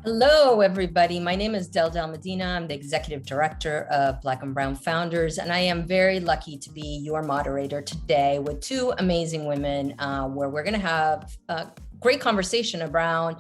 Hello, everybody. My name is Deldelp Medina. I'm the Executive Director of Black and Brown Founders, and I am very lucky to be your moderator today with two amazing women where we're going to have a great conversation around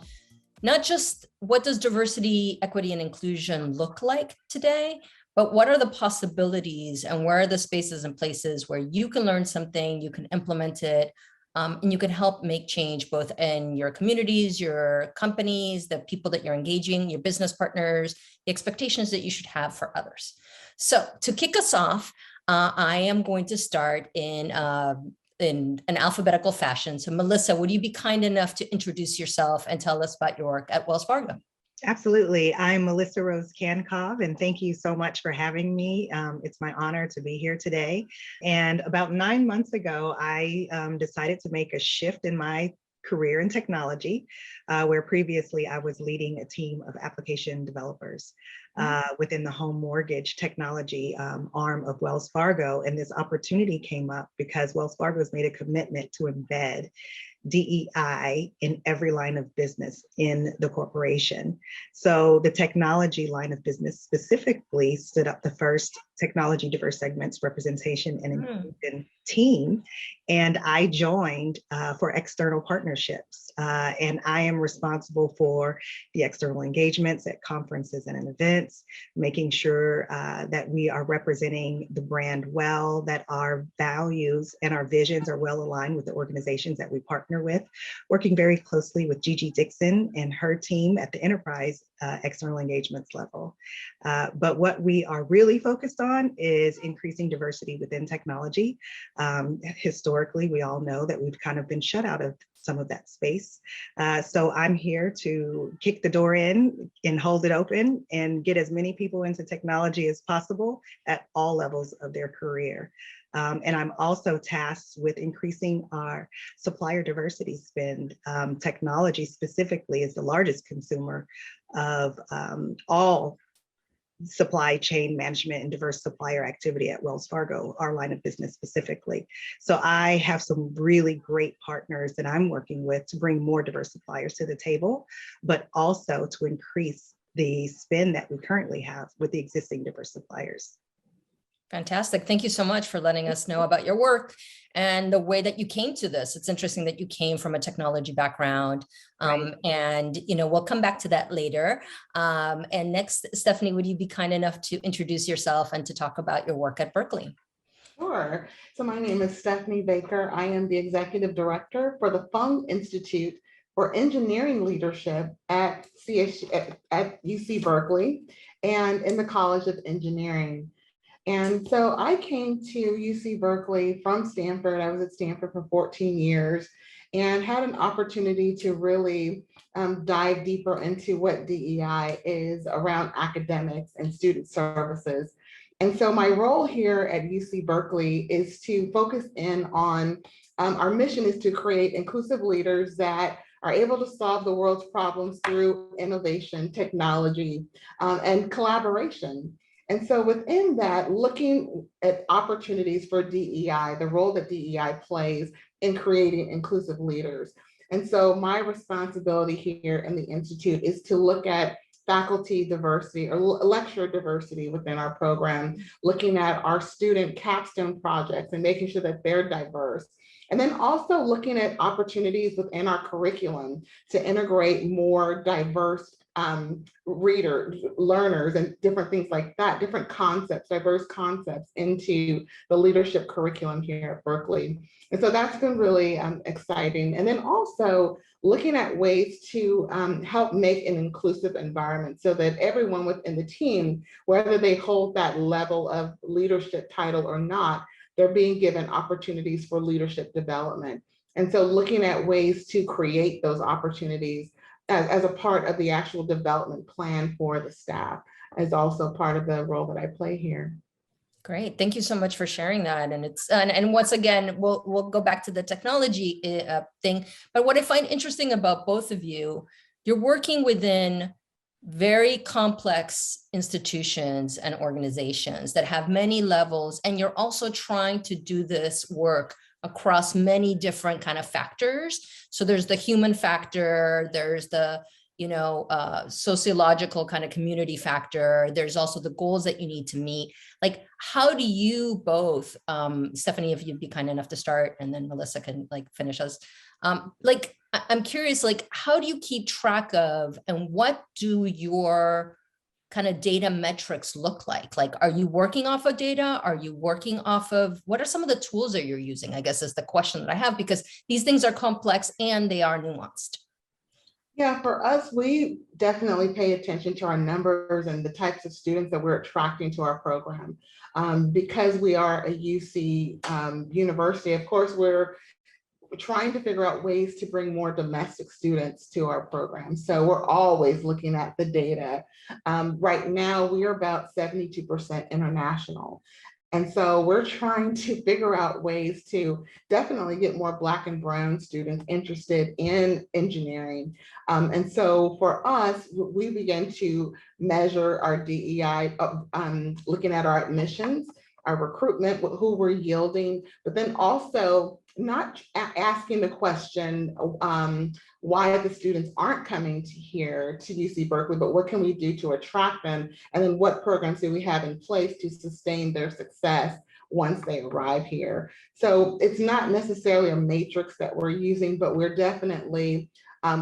not just what does diversity, equity, and inclusion look like today, but what are the possibilities and where are the spaces and places where you can learn something, you can implement it, and you can help make change both in your communities, your companies, the people that you're engaging, your business partners, the expectations that you should have for others. So to kick us off, I am going to start in an alphabetical fashion. So Melissa, would you be kind enough to introduce yourself and tell us about your work at Wells Fargo? Absolutely. I'm Melissa Rose Kancov, and thank you so much for having me. It's my honor to be here today. And about 9 months ago, I decided to make a shift in my career in technology, where previously I was leading a team of application developers within the home mortgage technology arm of Wells Fargo. And this opportunity came up because Wells Fargo has made a commitment to embed DEI in every line of business in the corporation. So the technology line of business specifically stood up the first technology diverse segments representation and inclusion team. And I joined for external partnerships. And I am responsible for the external engagements at conferences and events, making sure that we are representing the brand well, that our values and our visions are well aligned with the organizations that we partner with, working very closely with Gigi Dixon and her team at the enterprise external engagements level. But what we are really focused on is increasing diversity within technology. Historically, we all know that we've kind of been shut out of some of that space. So I'm here to kick the door in and hold it open and get as many people into technology as possible at all levels of their career. And I'm also tasked with increasing our supplier diversity spend. Technology specifically is the largest consumer of all supply chain management and diverse supplier activity at Wells Fargo, our line of business specifically. So I have some really great partners that I'm working with to bring more diverse suppliers to the table, but also to increase the spend that we currently have with the existing diverse suppliers. Fantastic. Thank you so much for letting us know about your work and the way that you came to this. It's interesting that you came from a technology background, Right. and we'll come back to that later. And next, Stephany, would you be kind enough to introduce yourself and to talk about your work at Berkeley? Sure. So my name is Stephany Baker. I am the Executive Director for the Fung Institute for Engineering Leadership at UC Berkeley and in the College of Engineering. And so I came to UC Berkeley from Stanford. I was at Stanford for 14 years and had an opportunity to really dive deeper into what DEI is around academics and student services. And so my role here at UC Berkeley is to focus in on our mission is to create inclusive leaders that are able to solve the world's problems through innovation, technology, and collaboration. And so within that, looking at opportunities for DEI, the role that DEI plays in creating inclusive leaders. And so my responsibility here in the Institute is to look at faculty diversity or lecturer diversity within our program, looking at our student capstone projects and making sure that they're diverse. And then also looking at opportunities within our curriculum to integrate more diverse readers, learners, and different things like that, different concepts, diverse concepts into the leadership curriculum here at Berkeley. And so that's been really exciting. And then also looking at ways to help make an inclusive environment so that everyone within the team, whether they hold that level of leadership title or not, they're being given opportunities for leadership development. And so looking at ways to create those opportunities as a part of the actual development plan for the staff is also part of the role that I play here. Great. Thank you so much for sharing that. And it's and once again, we'll go back to the technology thing. But what I find interesting about both of you, you're working within very complex institutions and organizations that have many levels, and you're also trying to do this work across many different kind of factors. So there's the human factor, there's the sociological kind of community factor. There's also the goals that you need to meet. Like, how do you both, Stephany, if you'd be kind enough to start, and then Melissa can like finish us. I'm curious, like, how do you keep track of, and what do your kind of data metrics look like? Like, are you working off of data? Are you working off of, what are some of the tools that you're using? I guess is the question that I have, because these things are complex and they are nuanced. Yeah, for us, we definitely pay attention to our numbers and the types of students that we're attracting to our program. Because we are a UC university, of course, we're trying to figure out ways to bring more domestic students to our program. So we're always looking at the data. Right now, we are about 72% international. And so we're trying to figure out ways to definitely get more Black and Brown students interested in engineering. And so for us, we began to measure our DEI, looking at our admissions, our recruitment, who we're yielding, but then also not asking the question why the students aren't coming to here to UC Berkeley, but what can we do to attract them? And then what programs do we have in place to sustain their success once they arrive here? So it's not necessarily a matrix that we're using, but we're definitely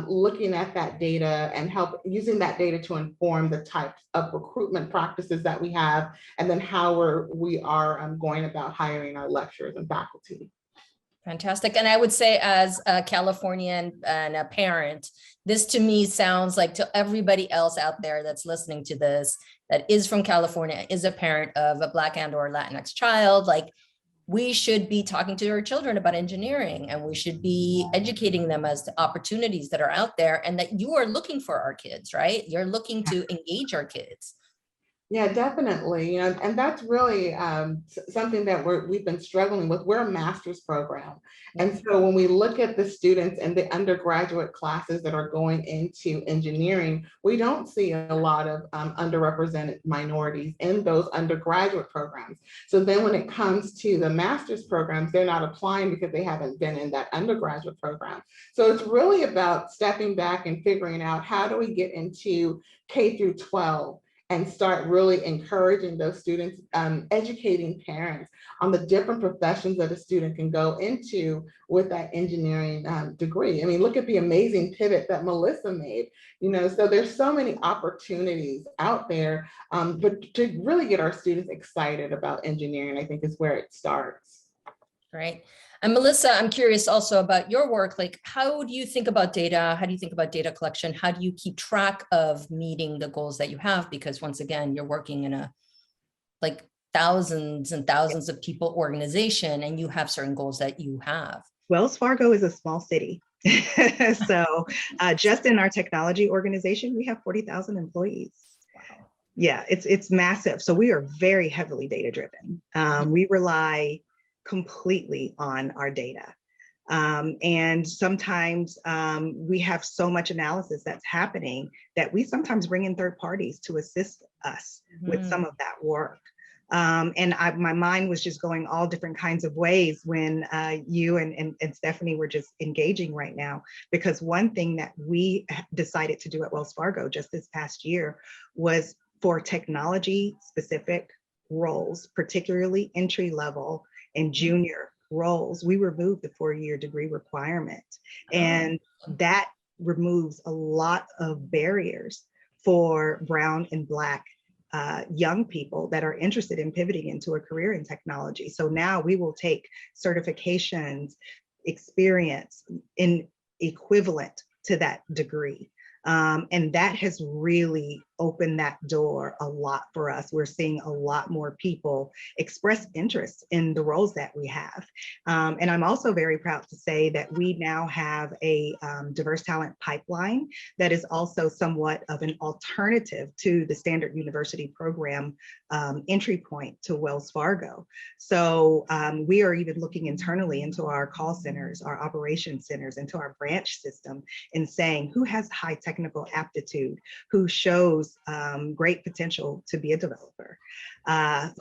looking at that data and using that data to inform the types of recruitment practices that we have, and then how we are going about hiring our lecturers and faculty. Fantastic. And I would say, as a Californian and a parent, this to me sounds like, to everybody else out there that's listening to this, that is from California, is a parent of a Black and or Latinx child, like, we should be talking to our children about engineering, and we should be educating them as to opportunities that are out there, and that you are looking for our kids, right? You're looking to engage our kids. Yeah, definitely. And that's really something that we've been struggling with. We're a master's program. And so when we look at the students and the undergraduate classes that are going into engineering, we don't see a lot of underrepresented minorities in those undergraduate programs. So then when it comes to the master's programs, they're not applying because they haven't been in that undergraduate program. So it's really about stepping back and figuring out, how do we get into K through 12 and start really encouraging those students, educating parents on the different professions that a student can go into with that engineering degree. I mean, look at the amazing pivot that Melissa made, so there's so many opportunities out there, but to really get our students excited about engineering, I think, is where it starts. Right. And Melissa, I'm curious also about your work. Like, how do you think about data? How do you think about data collection? How do you keep track of meeting the goals that you have? Because once again, you're working in a like thousands and thousands of people organization, and you have certain goals that you have. Wells Fargo is a small city. So just in our technology organization, we have 40,000 employees. Wow. Yeah, it's massive. So we are very heavily data driven. We rely completely on our data. And sometimes we have so much analysis that's happening that we sometimes bring in third parties to assist us with some of that work. And my mind was just going all different kinds of ways when you and Stephany were just engaging right now, because one thing that we decided to do at Wells Fargo just this past year was, for technology specific roles, particularly entry level and junior roles, we removed the 4-year degree requirement. And that removes a lot of barriers for Brown and Black young people that are interested in pivoting into a career in technology. So now we will take certifications, experience in equivalent to that degree. And that has really opened that door a lot for us. We're seeing a lot more people express interest in the roles that we have. And I'm also very proud to say that we now have a diverse talent pipeline that is also somewhat of an alternative to the standard university program entry point to Wells Fargo. So we are even looking internally into our call centers, our operations centers, into our branch system, and saying who has high technical aptitude, who shows great potential to be a developer,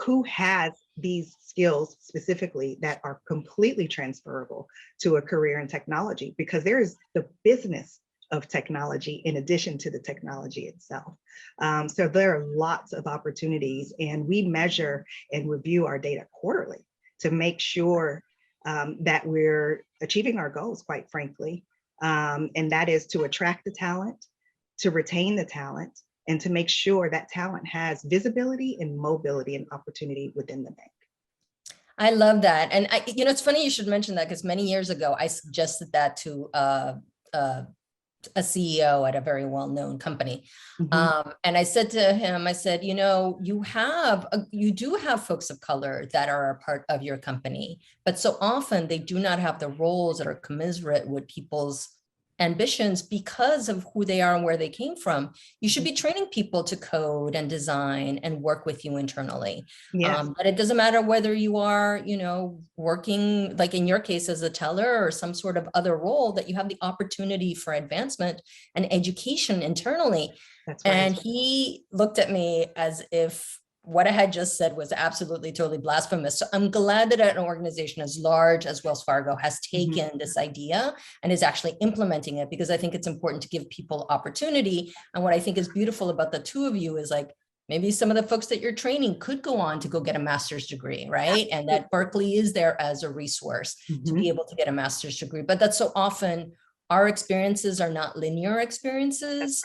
who has these skills specifically that are completely transferable to a career in technology, because there is the business of technology in addition to the technology itself. So there are lots of opportunities, and we measure and review our data quarterly to make sure that we're achieving our goals, quite frankly. And that is to attract the talent, to retain the talent, and to make sure that talent has visibility and mobility and opportunity within the bank. I love that. And it's funny you should mention that, because many years ago, I suggested that to a CEO at a very well-known company. And I said to him, I said, you do have folks of color that are a part of your company, but so often they do not have the roles that are commensurate with people's ambitions because of who they are and where they came from. You should be training people to code and design and work with you internally. Yes. But it doesn't matter whether you are, working, like in your case, as a teller or some sort of other role, that you have the opportunity for advancement and education internally. That's right. And he looked at me as if what I had just said was absolutely totally blasphemous. So I'm glad that an organization as large as Wells Fargo has taken this idea and is actually implementing it, because I think it's important to give people opportunity. And what I think is beautiful about the two of you is, like, maybe some of the folks that you're training could go on to go get a master's degree, right? And that Berkeley is there as a resource to be able to get a master's degree. But that's so often our experiences are not linear experiences.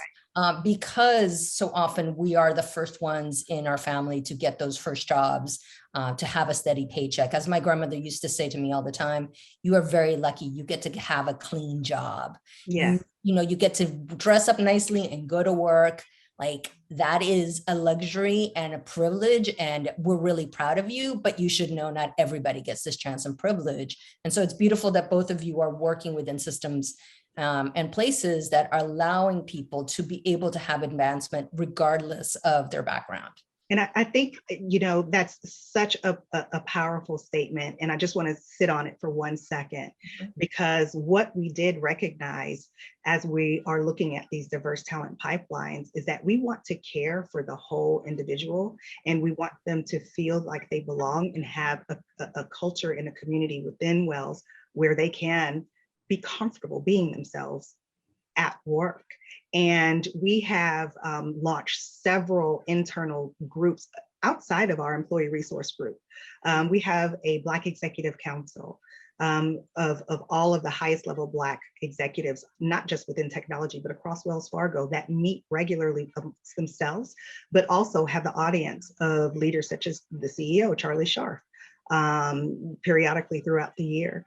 Because so often we are the first ones in our family to get those first jobs, to have a steady paycheck. As my grandmother used to say to me all the time, you are very lucky you get to have a clean job. Yes. You get to dress up nicely and go to work. Like, that is a luxury and a privilege, and we're really proud of you, but you should know not everybody gets this chance and privilege. And so it's beautiful that both of you are working within systems and places that are allowing people to be able to have advancement regardless of their background. And I think, that's such a powerful statement. And I just want to sit on it for 1 second, because what we did recognize as we are looking at these diverse talent pipelines is that we want to care for the whole individual, and we want them to feel like they belong and have a culture and a community within Wells where they can be comfortable being themselves at work. And we have launched several internal groups outside of our employee resource group. We have a Black Executive Council of all of the highest level Black executives, not just within technology, but across Wells Fargo, that meet regularly amongst themselves, but also have the audience of leaders such as the CEO, Charlie Scharf, periodically throughout the year.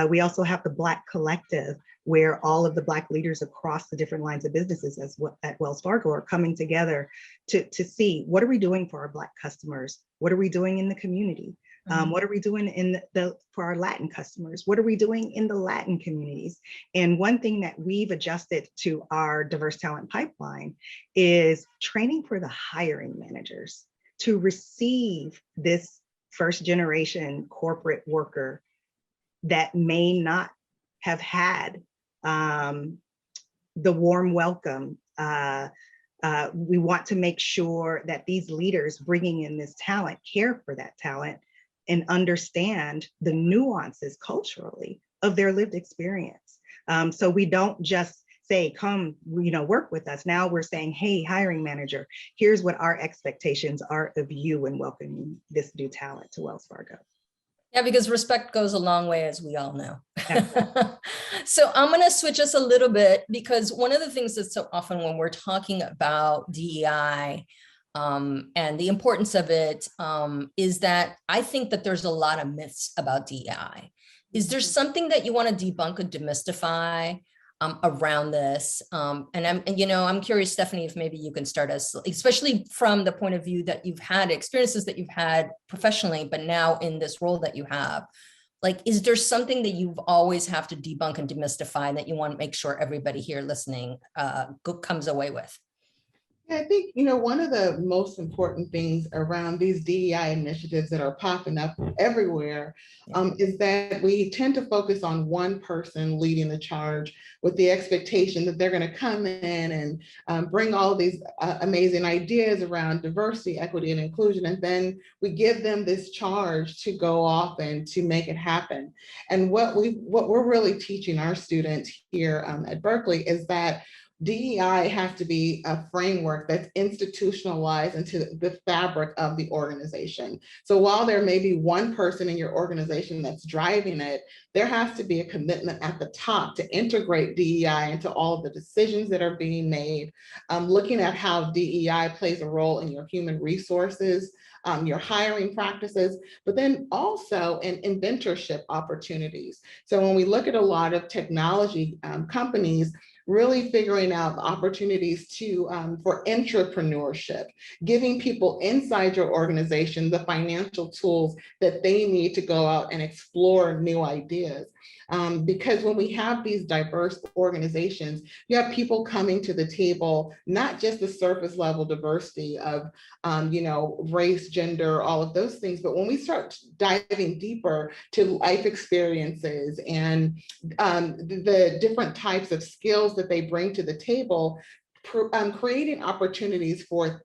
We also have the Black Collective, where all of the Black leaders across the different lines of businesses at Wells Fargo are coming together to see, what are we doing for our Black customers? What are we doing in the community? What are we doing for our Latin customers? What are we doing in the Latin communities? And one thing that we've adjusted to our diverse talent pipeline is training for the hiring managers to receive this first generation corporate worker that may not have had the warm welcome. We want to make sure that these leaders bringing in this talent care for that talent and understand the nuances culturally of their lived experience. So we don't just say, come, work with us. Now we're saying, hey, hiring manager, here's what our expectations are of you in welcoming this new talent to Wells Fargo. Yeah, because respect goes a long way, as we all know. So I'm going to switch us a little bit, because one of the things that so often when we're talking about DEI and the importance of it is that I think that there's a lot of myths about DEI. Is there something that you want to debunk or demystify around this? And I'm curious, Stephany, if maybe you can start us, especially from the point of view that you've had experiences that you've had professionally, but now in this role that you have, like, is there something that you've always have to debunk and demystify that you want to make sure everybody here listening comes away with? Yeah, I think, one of the most important things around these DEI initiatives that are popping up everywhere is that we tend to focus on one person leading the charge with the expectation that they're going to come in and bring all these amazing ideas around diversity, equity, and inclusion. And then we give them this charge to go off and to make it happen. And what we're really teaching our students here at Berkeley is that DEI has to be a framework that's institutionalized into the fabric of the organization. So while there may be one person in your organization that's driving it, there has to be a commitment at the top to integrate DEI into all of the decisions that are being made, looking at how DEI plays a role in your human resources, your hiring practices, but then also in inventorship opportunities. So when we look at a lot of technology companies, really figuring out opportunities for entrepreneurship, giving people inside your organization the financial tools that they need to go out and explore new ideas. Because when we have these diverse organizations, you have people coming to the table, not just the surface level diversity of, race, gender, all of those things, but when we start diving deeper to life experiences and the different types of skills that they bring to the table, creating opportunities for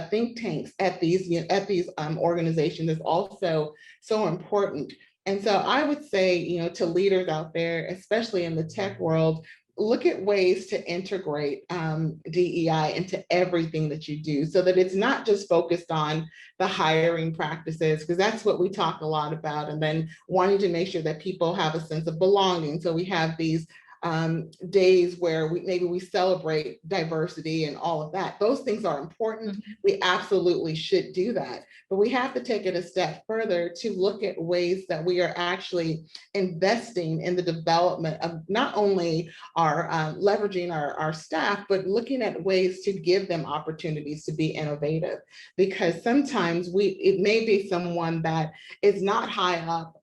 think tanks at these organizations is also so important. And so I would say, to leaders out there, especially in the tech world, look at ways to integrate DEI into everything that you do so that it's not just focused on the hiring practices, because that's what we talk a lot about, and then wanting to make sure that people have a sense of belonging. So we have these days where we celebrate diversity and all of that. Those things are important. We absolutely should do that. But we have to take it a step further to look at ways that we are actually investing in the development of not only our leveraging our staff, but looking at ways to give them opportunities to be innovative. Because sometimes it may be someone that is not high up,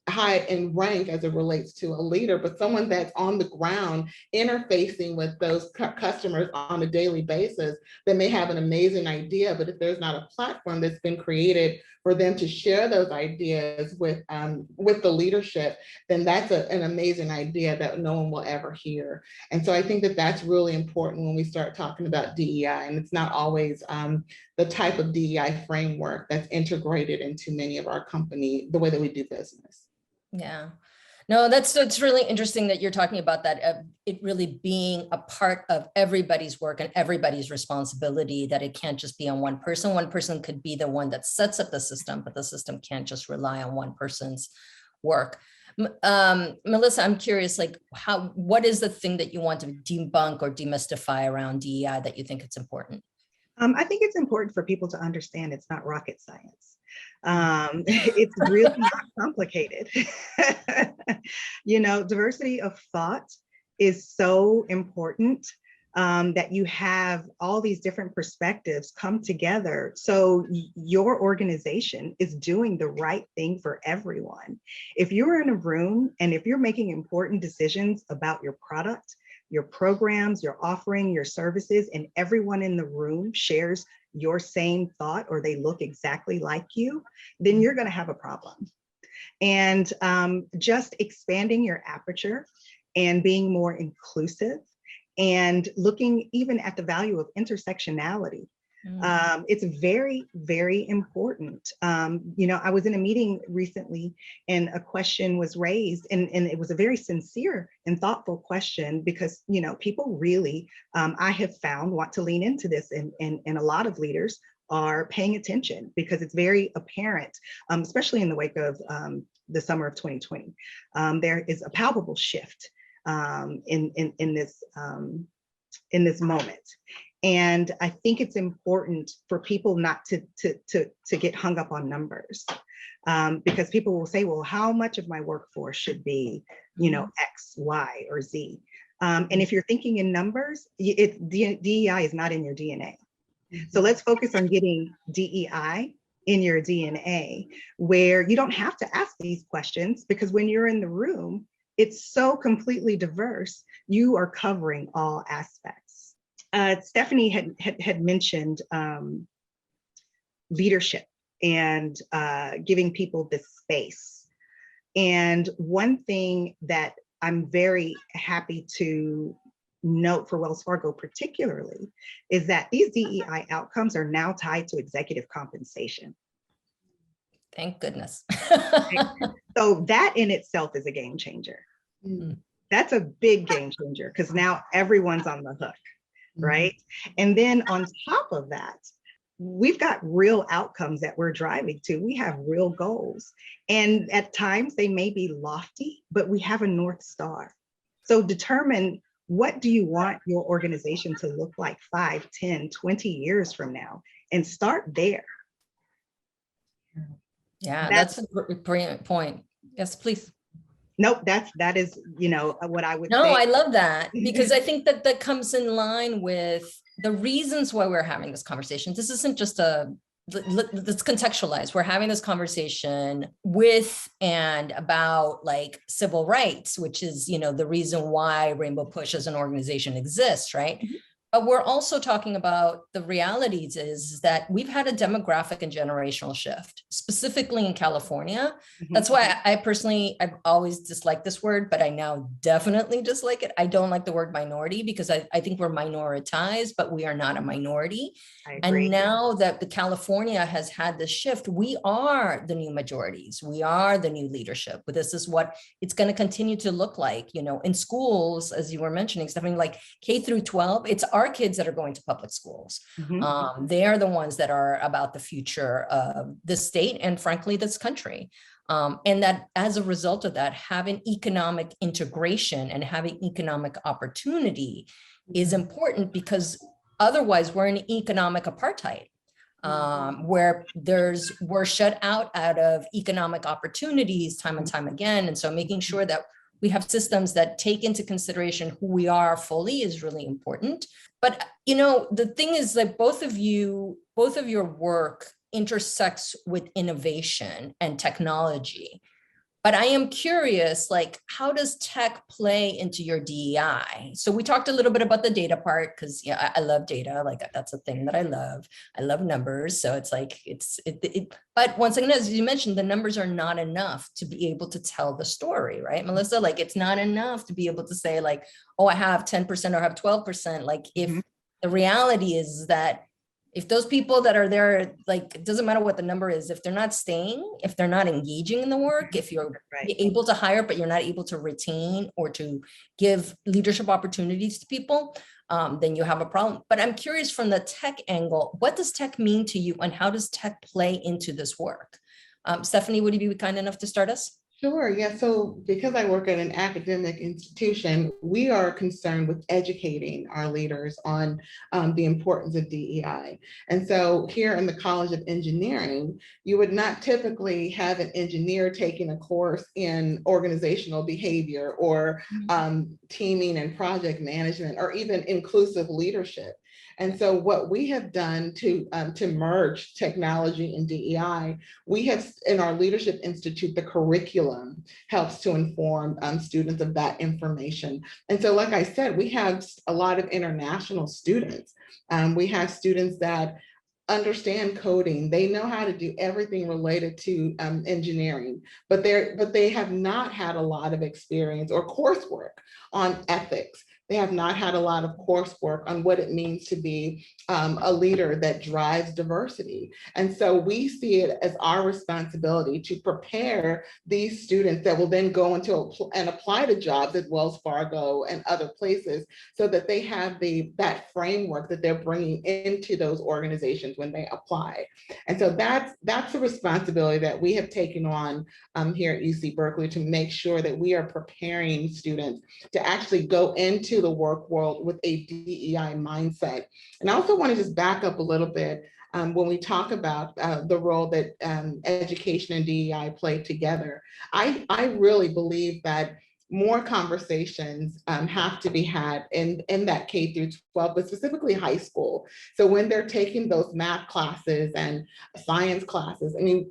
high in rank as it relates to a leader, but someone that's on the ground interfacing with those customers on a daily basis that may have an amazing idea, but if there's not a platform that's been created for them to share those ideas with the leadership, then that's an amazing idea that no one will ever hear. And so I think that that's really important when we start talking about DEI, and it's not always the type of DEI framework that's integrated into many of our company, the way that we do business. Yeah. No, it's really interesting that you're talking about that, it really being a part of everybody's work and everybody's responsibility, that it can't just be on one person. One person could be the one that sets up the system, but the system can't just rely on one person's work. Melissa, I'm curious, what is the thing that you want to debunk or demystify around DEI that you think it's important? I think it's important for people to understand it's not rocket science. It's really not complicated. Diversity of thought is so important, that you have all these different perspectives come together. So your organization is doing the right thing for everyone. If you're in a room and if you're making important decisions about your product, your programs, your offering, your services, and everyone in the room shares your same thought or they look exactly like you, then you're going to have a problem. And just expanding your aperture and being more inclusive and looking even at the value of intersectionality. It's very, very important. I was in a meeting recently and a question was raised, and it was a very sincere and thoughtful question because, people really, I have found, want to lean into this, and a lot of leaders are paying attention because it's very apparent, especially in the wake of the summer of 2020. There is a palpable shift in this moment. And I think it's important for people not to get hung up on numbers, because people will say, well, how much of my workforce should be, X, Y, or Z? And if you're thinking in numbers, DEI is not in your DNA. So let's focus on getting DEI in your DNA, where you don't have to ask these questions, because when you're in the room, it's so completely diverse, you are covering all aspects. Stephany had mentioned leadership and giving people this space. And one thing that I'm very happy to note for Wells Fargo particularly is that these DEI outcomes are now tied to executive compensation. Thank goodness. So that in itself is a game changer. Mm. That's a big game changer because now everyone's on the hook, right? And then on top of that, we've got real outcomes that we're driving to. We have real goals. And at times they may be lofty, but we have a North Star. So determine, what do you want your organization to look like 5, 10, 20 years from now? And start there. Yeah, that's a brilliant point. Yes, please. Nope, that is, what I would say. No, I love that, because I think that comes in line with the reasons why we're having this conversation. This isn't just let's contextualize. We're having this conversation with and about like civil rights, which is, the reason why Rainbow Push as an organization exists, right? Mm-hmm. But we're also talking about the realities is that we've had a demographic and generational shift, specifically in California. Mm-hmm. That's why I've always disliked this word, but I now definitely dislike it. I don't like the word minority because I think we're minoritized, but we are not a minority. And now that the California has had this shift, we are the new majorities. We are the new leadership. But this is what it's going to continue to look like, in schools, as you were mentioning, Stephany, like K through 12, it's our kids that are going to public schools. Mm-hmm. They are the ones that are about the future of this state and frankly, this country. And that as a result of that, having economic integration and having economic opportunity is important, because otherwise we're in economic apartheid, where we're shut out of economic opportunities time and time again. And so making sure that we have systems that take into consideration who we are fully is really important. But, the thing is that both of your work intersects with innovation and technology. But I am curious, like, how does tech play into your DEI? So we talked a little bit about the data part, because I love data. Like, that's a thing that I love. I love numbers. So it's like, but once again, as you mentioned, the numbers are not enough to be able to tell the story, right, Melissa? Like, it's not enough to be able to say like, oh, I have 10% or I have 12%. Like, if the reality is that if those people that are there, like, it doesn't matter what the number is, if they're not staying, if they're not engaging in the work, if you're able to hire, but you're not able to retain or to give leadership opportunities to people, then you have a problem. But I'm curious, from the tech angle, what does tech mean to you and how does tech play into this work? Stephany, would you be kind enough to start us? Sure. Yeah. So because I work at an academic institution, we are concerned with educating our leaders on the importance of DEI. And so here in the College of Engineering, you would not typically have an engineer taking a course in organizational behavior or teaming and project management, or even inclusive leadership. And so what we have done to merge technology and DEI, we have in our Leadership Institute, the curriculum helps to inform students of that information. And so, like I said, we have a lot of international students. We have students that understand coding. They know how to do everything related to engineering, but they have not had a lot of experience or coursework on ethics. They have not had a lot of coursework on what it means to be a leader that drives diversity. And so we see it as our responsibility to prepare these students that will then go into and apply to jobs at Wells Fargo and other places, so that they have that framework that they're bringing into those organizations when they apply. And so that's a responsibility that we have taken on here at UC Berkeley, to make sure that we are preparing students to actually go into the work world with a DEI mindset. And I also want to just back up a little bit when we talk about the role that education and DEI play together. I really believe that more conversations have to be had in that K through 12, but specifically high school. So when they're taking those math classes and science classes, I mean,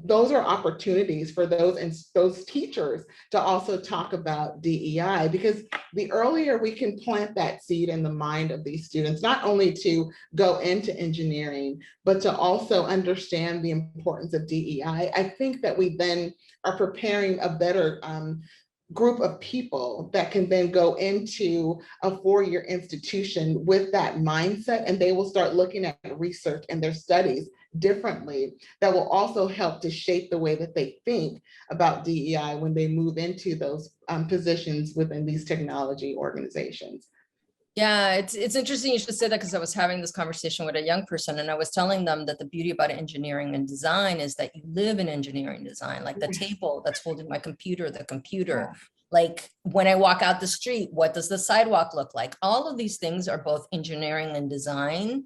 those are opportunities for those teachers to also talk about DEI, because the earlier we can plant that seed in the mind of these students, not only to go into engineering, but to also understand the importance of DEI, I think that we then are preparing a better group of people that can then go into a four-year institution with that mindset, and they will start looking at research and their studies differently. That will also help to shape the way that they think about DEI when they move into those positions within these technology organizations. Yeah, it's interesting you should say that, because I was having this conversation with a young person and I was telling them that the beauty about engineering and design is that you live in engineering design, like the table that's holding my computer, the computer. Like when I walk out the street, what does the sidewalk look like? All of these things are both engineering and design.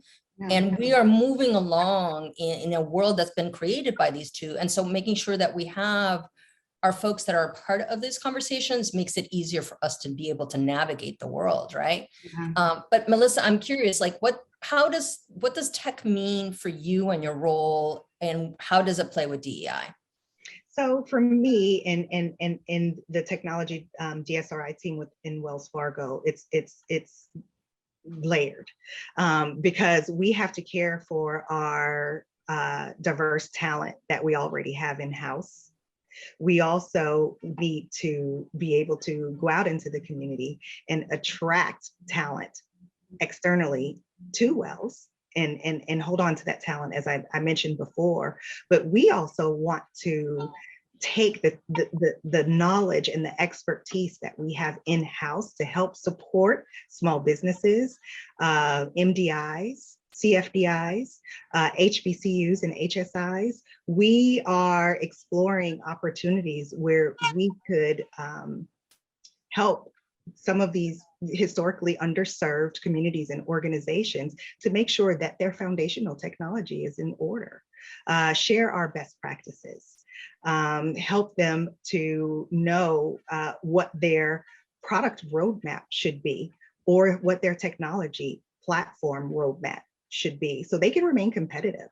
And we are moving along in a world that's been created by these two. And so making sure that we have our folks that are a part of these conversations makes it easier for us to be able to navigate the world, right? But Melissa, I'm curious, like what does tech mean for you and your role, and how does it play with DEI? So for me, in the technology DSRI team within Wells Fargo, it's layered because we have to care for our diverse talent that we already have in-house. We also need to be able to go out into the community and attract talent externally to Wells and hold on to that talent, as I mentioned before. But we also want to take the knowledge and the expertise that we have in-house to help support small businesses, MDIs, CFDIs, HBCUs and HSIs. We are exploring opportunities where we could help some of these historically underserved communities and organizations to make sure that their foundational technology is in order, share our best practices, help them to know what their product roadmap should be, or what their technology platform roadmap should be, so they can remain competitive,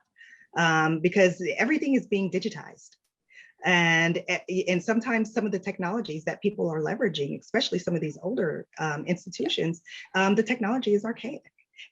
because everything is being digitized. And sometimes some of the technologies that people are leveraging, especially some of these older institutions, the technology is archaic.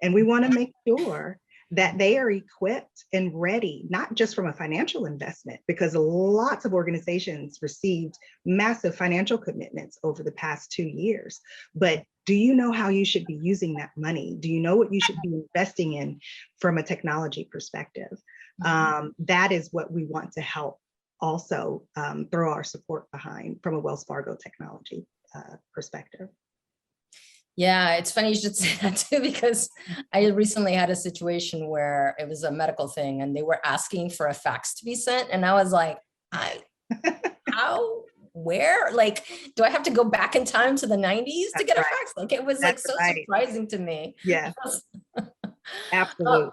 And we want to make sure that they are equipped and ready, not just from a financial investment, because lots of organizations received massive financial commitments over the past 2 years, but do you know how you should be using that money? Do you know what you should be investing in from a technology perspective? That is what we want to help also throw our support behind from a Wells Fargo technology perspective. Yeah, it's funny you should say that too, because I recently had a situation where it was a medical thing and they were asking for a fax to be sent. And I was like, how? Where? Like, do I have to go back in time to the 90s to get a fax? Like, it was like so surprising to me. Yeah, absolutely.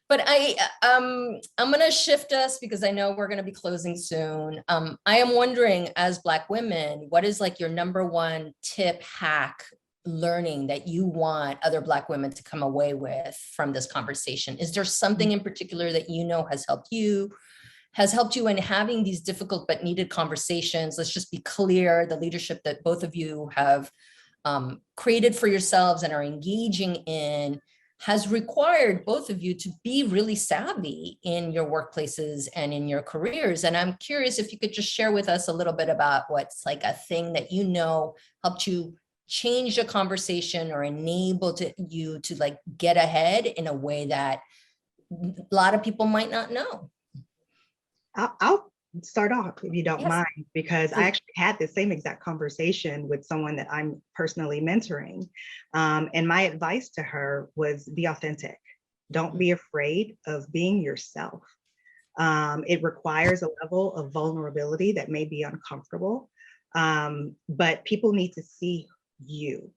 But I'm going to shift us because I know we're going to be closing soon. I am wondering, as Black women, what is like your number one tip, hack, learning that you want other Black women to come away with from this conversation? Is there something in particular that you know has helped you in having these difficult but needed conversations? Let's just be clear, the leadership that both of you have created for yourselves and are engaging in has required both of you to be really savvy in your workplaces and in your careers. And I'm curious if you could just share with us a little bit about what's like a thing that you know helped you change a conversation or enable you to like get ahead in a way that a lot of people might not know. I'll start off, if you don't Yes. mind, because I actually had the same exact conversation with someone that I'm personally mentoring. And my advice to her was be authentic. Don't be afraid of being yourself. It requires a level of vulnerability that may be uncomfortable, but people need to see you,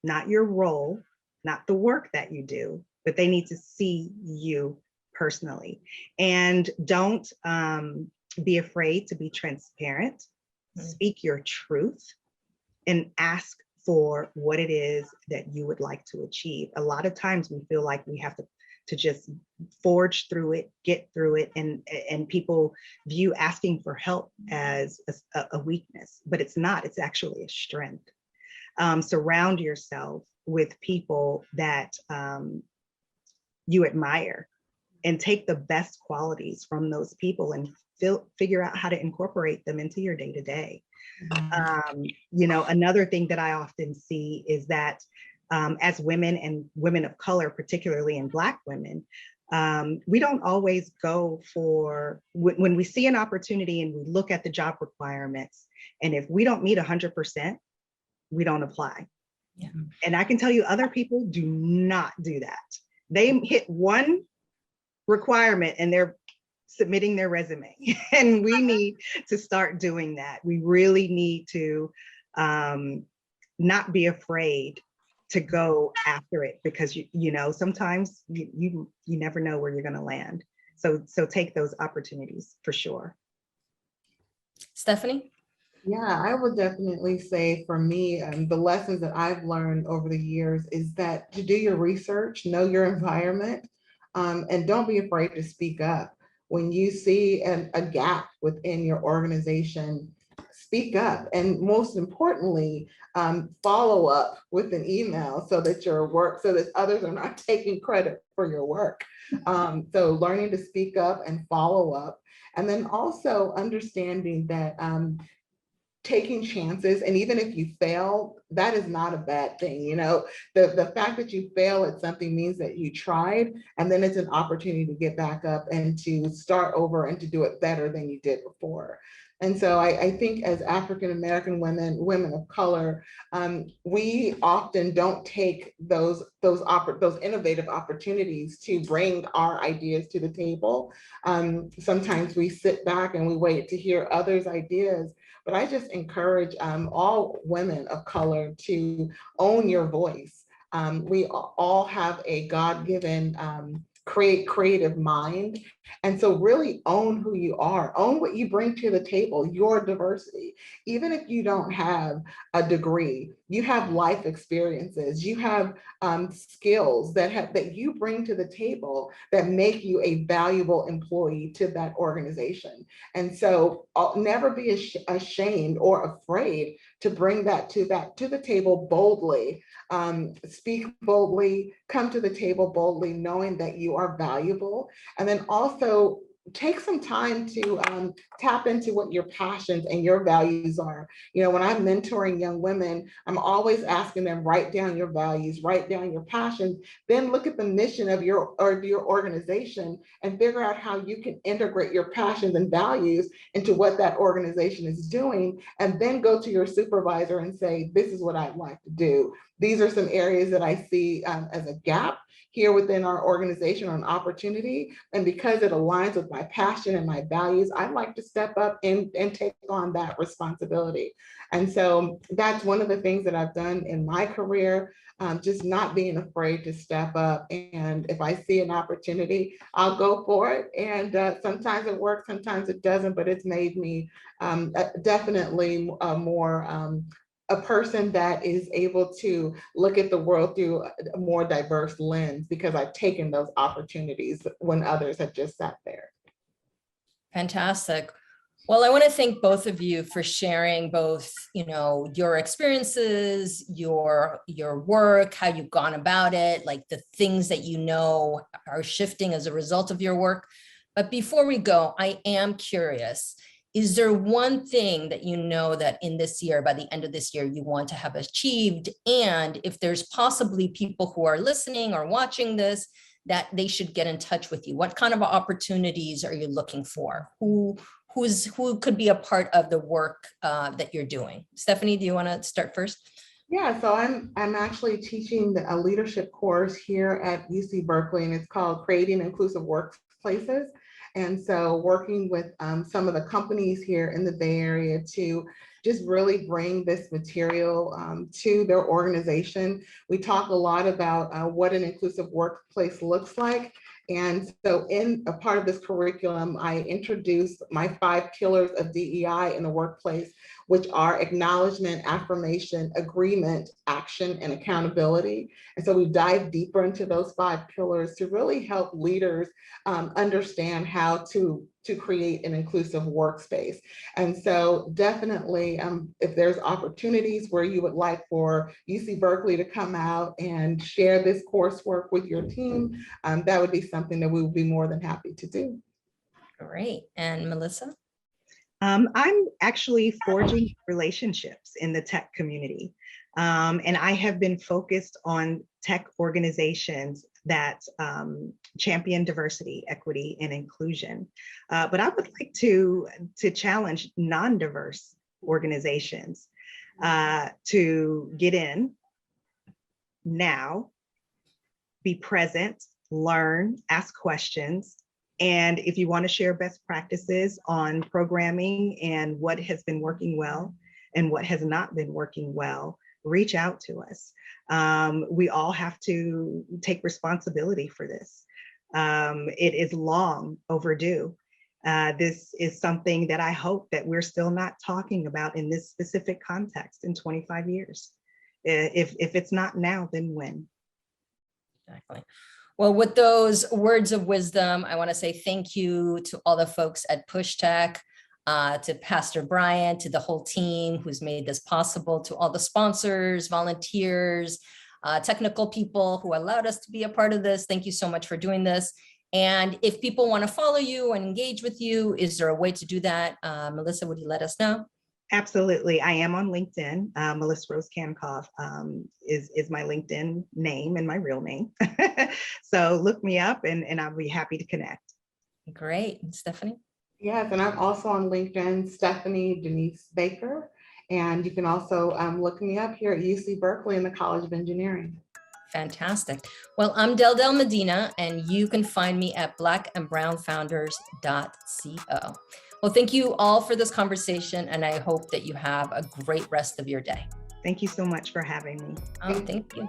not your role, not the work that you do, but they need to see you personally. And don't be afraid to be transparent, speak your truth, and ask for what it is that you would like to achieve. A lot of times we feel like we have to just forge through it, get through it, and people view asking for help as a weakness, but it's not, it's actually a strength. Surround yourself with people that you admire, and take the best qualities from those people and figure out how to incorporate them into your day-to-day. You know, another thing that I often see is that as women and women of color, particularly in Black women, we don't always go for, when we see an opportunity and we look at the job requirements, and if we don't meet 100%, we don't apply. Yeah. And I can tell you other people do not do that. They hit one requirement and they're submitting their resume. And we need to start doing that. We really need to not be afraid to go after it, because you know, sometimes you never know where you're going to land. So take those opportunities for sure. Stephany? Yeah, I would definitely say for me, the lessons that I've learned over the years is that to do your research, know your environment, and don't be afraid to speak up. When you see a gap within your organization, speak up. And most importantly, follow up with an email so that others are not taking credit for your work. So learning to speak up and follow up. And then also understanding that taking chances, and even if you fail, that is not a bad thing. You know, the fact that you fail at something means that you tried, and then it's an opportunity to get back up and to start over and to do it better than you did before. And so I think as African-American women of color, we often don't take those innovative opportunities to bring our ideas to the table. Sometimes we sit back and we wait to hear others' ideas. But I just encourage all women of color to own your voice. We all have a God-given creative mind. And so really own who you are, own what you bring to the table, your diversity. Even if you don't have a degree, you have life experiences, you have skills that you bring to the table that make you a valuable employee to that organization. And so I'll never be ashamed or afraid to bring that to the table boldly. Speak boldly, come to the table boldly, knowing that you are valuable. And then also take some time to tap into what your passions and your values are. You know, when I'm mentoring young women, I'm always asking them, write down your values, write down your passions, then look at the mission of your organization and figure out how you can integrate your passions and values into what that organization is doing. And then go to your supervisor and say, this is what I'd like to do. These are some areas that I see as a gap here within our organization, or an opportunity. And because it aligns with my passion and my values, I'd like to step up and take on that responsibility. And so that's one of the things that I've done in my career, just not being afraid to step up. And if I see an opportunity, I'll go for it. And sometimes it works, sometimes it doesn't, but it's made me definitely more a person that is able to look at the world through a more diverse lens, because I've taken those opportunities when others have just sat there. Fantastic. Well, I want to thank both of you for sharing both, you know, your experiences, your work, how you've gone about it, like the things that you know are shifting as a result of your work. But before we go, I am curious. Is there one thing that you know that in this year, by the end of this year, you want to have achieved? And if there's possibly people who are listening or watching this, that they should get in touch with you, what kind of opportunities are you looking for? Who could be a part of the work that you're doing? Stephany, do you want to start first? Yeah, so I'm actually teaching a leadership course here at UC Berkeley, and it's called Creating Inclusive Workplaces. And so working with some of the companies here in the Bay Area to just really bring this material to their organization. We talk a lot about what an inclusive workplace looks like. And so in a part of this curriculum, I introduced my 5 pillars of DEI in the workplace, which are acknowledgement, affirmation, agreement, action, and accountability. And so we dive deeper into those 5 pillars to really help leaders understand how to create an inclusive workspace. And so definitely, if there's opportunities where you would like for UC Berkeley to come out and share this coursework with your team, that would be something that we would be more than happy to do. Great. And Melissa? I'm actually forging relationships in the tech community. And I have been focused on tech organizations that champion diversity, equity, and inclusion. But I would like to challenge non-diverse organizations to get in now, be present, learn, ask questions. And if you want to share best practices on programming and what has been working well and what has not been working well, reach out to us. We all have to take responsibility for this. It is long overdue. This is something that I hope that we're still not talking about in this specific context in 25 years. If it's not now, then when? Exactly. Well, with those words of wisdom, I want to say thank you to all the folks at PUSHTECH, to Pastor Brian, to the whole team who's made this possible, to all the sponsors, volunteers, technical people who allowed us to be a part of this. Thank you so much for doing this. And if people want to follow you and engage with you, is there a way to do that? Melissa, would you let us know? Absolutely. I am on LinkedIn. Melissa Rose Kancov is my LinkedIn name and my real name. So look me up and I'll be happy to connect. Great. And Stephany? Yes, and I'm also on LinkedIn, Stephany Denise Baker. And you can also look me up here at UC Berkeley in the College of Engineering. Fantastic. Well, I'm Deldelp Medina, and you can find me at blackandbrownfounders.co. Well, thank you all for this conversation, and I hope that you have a great rest of your day. Thank you so much for having me. Oh, thank you.